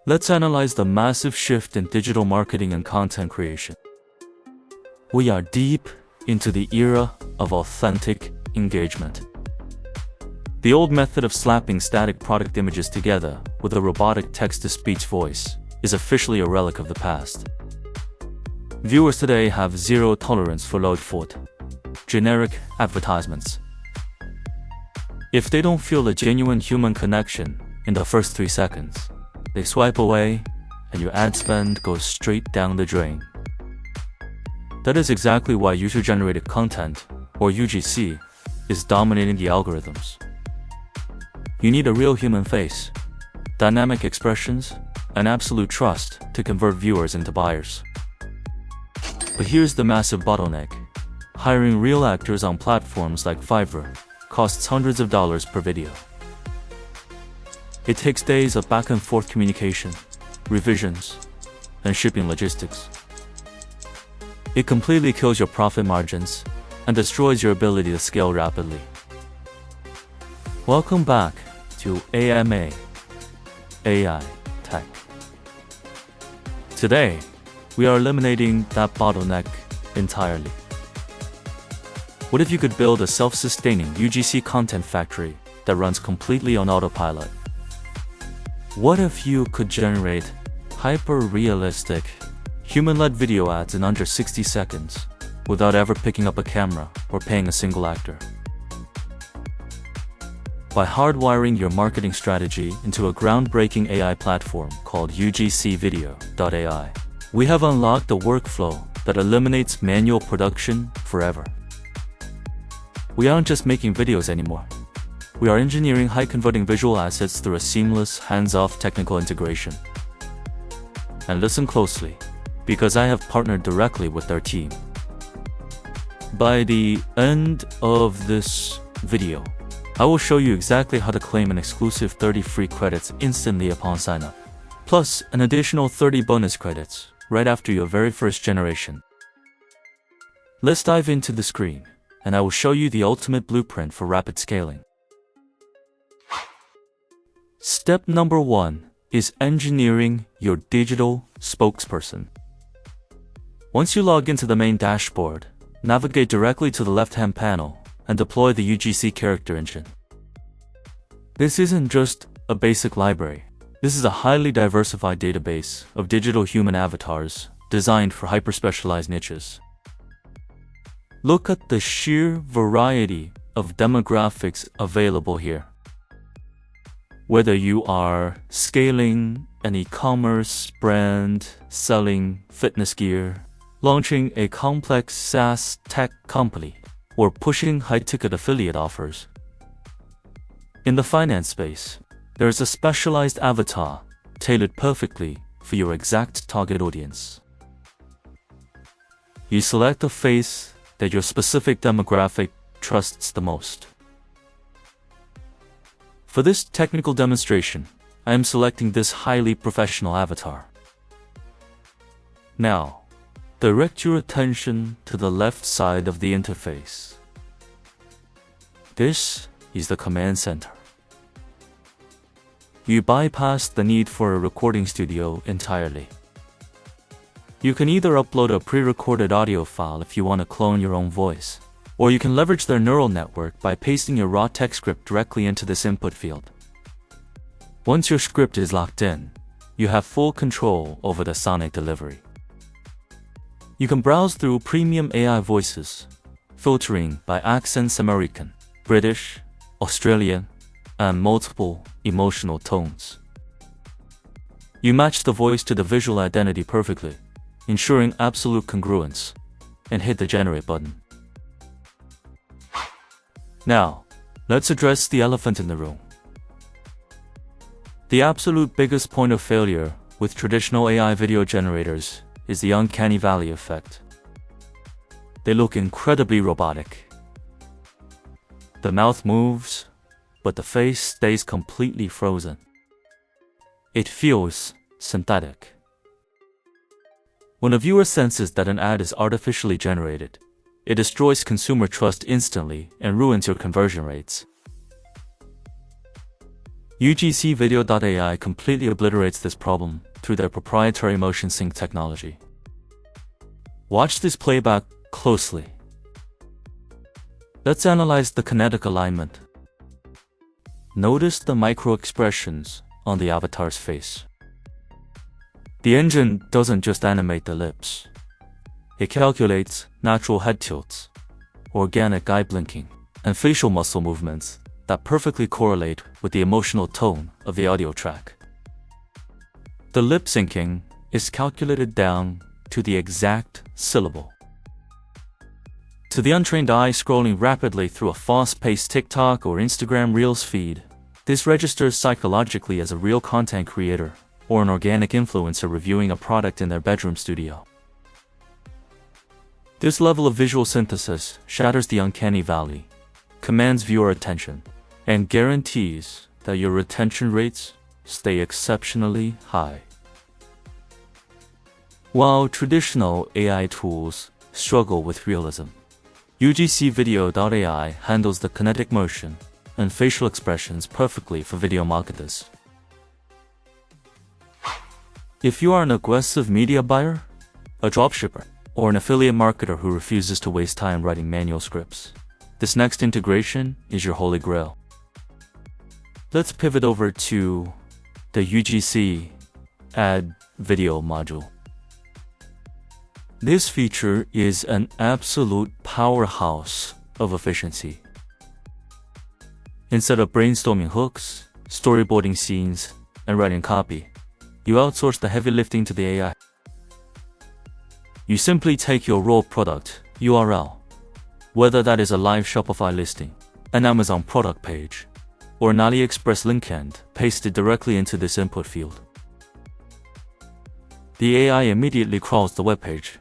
Let's analyze the massive shift in digital marketing and content creation. We are deep into the era of authentic engagement. The old method of slapping static product images together with a robotic text-to-speech voice is officially a relic of the past. Viewers today have zero tolerance for low-effort, generic advertisements. If they don't feel a genuine human connection in the first 3 seconds, they swipe away and your ad spend goes straight down the drain. That is exactly why user-generated content, or UGC, is dominating the algorithms. You need a real human face, dynamic expressions, and absolute trust to convert viewers into buyers. But here's the massive bottleneck. Hiring real actors on platforms like Fiverr costs hundreds of dollars per video. It takes days of back-and-forth communication, revisions, and shipping logistics. It completely kills your profit margins and destroys your ability to scale rapidly. Welcome back to AMA, AI Tech. Today, we are eliminating that bottleneck entirely. What if you could build a self-sustaining UGC content factory that runs completely on autopilot? What if you could generate hyper-realistic, human-led video ads in under 60 seconds without ever picking up a camera or paying a single actor? By hardwiring your marketing strategy into a groundbreaking AI platform called UGCVideo.ai, we have unlocked a workflow that eliminates manual production forever. We aren't just making videos anymore. We are engineering high-converting visual assets through a seamless, hands-off technical integration. And listen closely, because I have partnered directly with their team. By the end of this video, I will show you exactly how to claim an exclusive 30 free credits instantly upon sign-up, plus an additional 30 bonus credits right after your very first generation. Let's dive into the screen, and I will show you the ultimate blueprint for rapid scaling. Step number 1 is engineering your digital spokesperson. Once you log into the main dashboard, navigate directly to the left-hand panel and deploy the UGC character engine. This isn't just a basic library. This is a highly diversified database of digital human avatars designed for hyper-specialized niches. Look at the sheer variety of demographics available here. Whether you are scaling an e-commerce brand, selling fitness gear, launching a complex SaaS tech company, or pushing high-ticket affiliate offers. In the finance space, there is a specialized avatar tailored perfectly for your exact target audience. You select a face that your specific demographic trusts the most. For this technical demonstration, I am selecting this highly professional avatar. Now, direct your attention to the left side of the interface. This is the command center. You bypass the need for a recording studio entirely. You can either upload a pre-recorded audio file if you want to clone your own voice, or you can leverage their neural network by pasting your raw text script directly into this input field. Once your script is locked in, you have full control over the sonic delivery. You can browse through premium AI voices, filtering by accents: American, British, Australian, and multiple emotional tones. You match the voice to the visual identity perfectly, ensuring absolute congruence, and hit the generate button. Now, let's address the elephant in the room. The absolute biggest point of failure with traditional AI video generators is the uncanny valley effect. They look incredibly robotic. The mouth moves, but the face stays completely frozen. It feels synthetic. When a viewer senses that an ad is artificially generated, it destroys consumer trust instantly and ruins your conversion rates. UGCVideo.ai completely obliterates this problem through their proprietary motion sync technology. Watch this playback closely. Let's analyze the kinetic alignment. Notice the micro-expressions on the avatar's face. The engine doesn't just animate the lips. It calculates natural head tilts, organic eye blinking, and facial muscle movements that perfectly correlate with the emotional tone of the audio track. The lip syncing is calculated down to the exact syllable. To the untrained eye scrolling rapidly through a fast-paced TikTok or Instagram Reels feed, this registers psychologically as a real content creator or an organic influencer reviewing a product in their bedroom studio. This level of visual synthesis shatters the uncanny valley, commands viewer attention, and guarantees that your retention rates stay exceptionally high. While traditional AI tools struggle with realism, UGCVideo.ai handles the kinetic motion and facial expressions perfectly for video marketers. If you are an aggressive media buyer, a dropshipper, or an affiliate marketer who refuses to waste time writing manual scripts, this next integration is your holy grail. Let's pivot over to the UGC Add Video module. This feature is an absolute powerhouse of efficiency. Instead of brainstorming hooks, storyboarding scenes, and writing copy, you outsource the heavy lifting to the AI. You simply take your raw product URL, whether that is a live Shopify listing, an Amazon product page, or an AliExpress link and paste it directly into this input field. The AI immediately crawls the web page.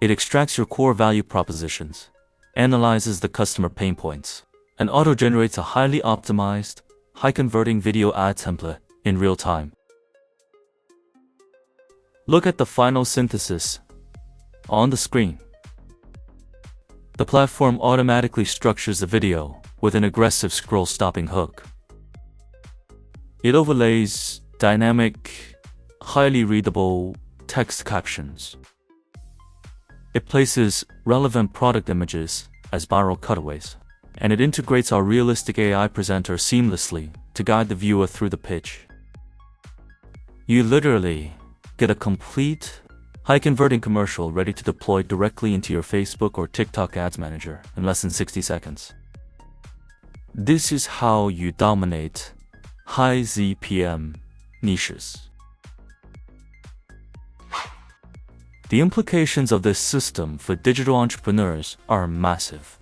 It extracts your core value propositions, analyzes the customer pain points, and auto-generates a highly optimized, high-converting video ad template in real time. Look at the final synthesis on the screen. The platform automatically structures the video with an aggressive scroll-stopping hook. It overlays dynamic, highly readable text captions. It places relevant product images as viral cutaways, and it integrates our realistic AI presenter seamlessly to guide the viewer through the pitch. You literally get a complete, high-converting commercial ready to deploy directly into your Facebook or TikTok ads manager in less than 60 seconds. This is how you dominate high ZPM niches. The implications of this system for digital entrepreneurs are massive.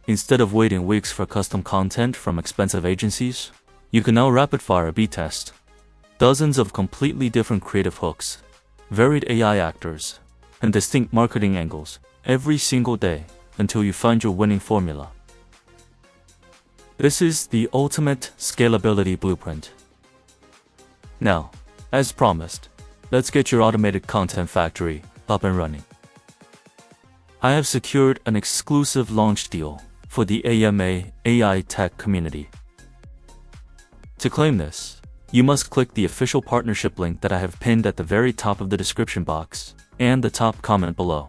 Instead of waiting weeks for custom content from expensive agencies, you can now rapid-fire A/B test dozens of completely different creative hooks, varied AI actors, and distinct marketing angles every single day until you find your winning formula. This is the ultimate scalability blueprint. Now, as promised, let's get your automated content factory up and running. I have secured an exclusive launch deal for the AMA AI Tech community. To claim this, you must click the official partnership link that I have pinned at the very top of the description box and the top comment below.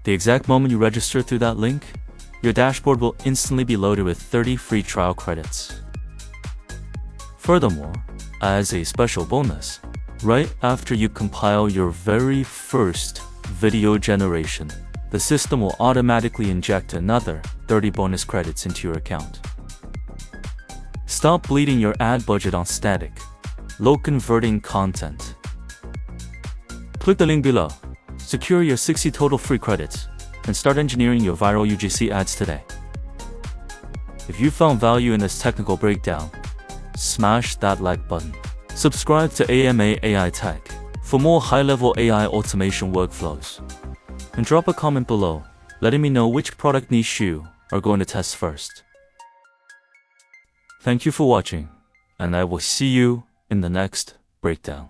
The exact moment you register through that link, your dashboard will instantly be loaded with 30 free trial credits. Furthermore, as a special bonus, right after you compile your very first video generation, the system will automatically inject another 30 bonus credits into your account. Stop bleeding your ad budget on static, low-converting content. Click the link below, secure your 60 total free credits, and start engineering your viral UGC ads today. If you found value in this technical breakdown, smash that like button. Subscribe to AMA AI Tech for more high-level AI automation workflows. And drop a comment below, letting me know which product niche you are going to test first. Thank you for watching, and I will see you in the next breakdown.